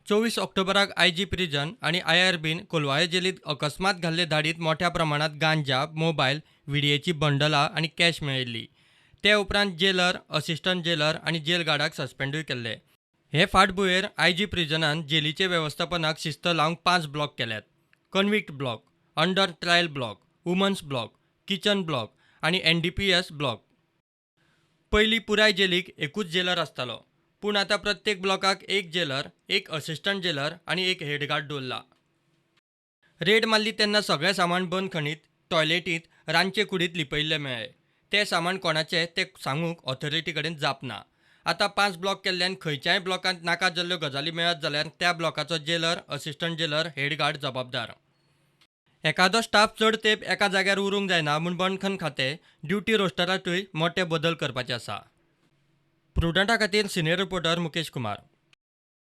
24 ऑक्टोबराक IG prison आणि आयआरबीन कोलवाळे जेलीत अकस्मात घाल्ले धाडीत मोठ्या प्रमाणात गांजा, मोबायल, व्हिडिओची बंडलां आणि कॅश मेळिल्ली. ते उपरांत जेलर, असिस्टंट जेलर आणि जेल गार्डाक सस्पेंडूय केल्ले. हे फाटभुंयेर आयजी प्रिजनान जेलीचे वेवस्थापनाक शिस्त लावंक 5 ब्लॉक केल्यात. Convict block, under trial block, women's block, kitchen block आणि एनडीपीएस ब्लॉक. पयलीं पुराय जेलीक एकूच जेलर आसतालो, पूण आतां प्रत्येक ब्लॉकाक एक जेलर, एक असिस्टंट जेलर आणि एक हेडगार्ड दवरला. रेड मारली तेन्ना सगळें सामान बंद खणीत, टॉयलेटींत, रांदचे कुडींत लिपयिल्ले मेळ्ळे. तें सामान कोणाचें तें सांगूंक ऑथॉरिटी कडेन जाप ना. आतां 5 ब्लॉक केल्ल्यान खंयच्याय ब्लॉकांत नाका जाल्ल्यो गजाली मेळत जाल्यार त्या ब्लॉकाचो जेलर, असिस्टंट जेलर, हेडगार्ड जबाबदार. एकादो स्टाफ चड तेंप एका जाग्यार उरूंक जायना म्हूण बंदखण खातें ड्युटी रोस्टरांतूय मोठे बदल करपाचे आसा. प्रुडंटा खातीर सिनियर रिपोर्टर मुकेश कुमार.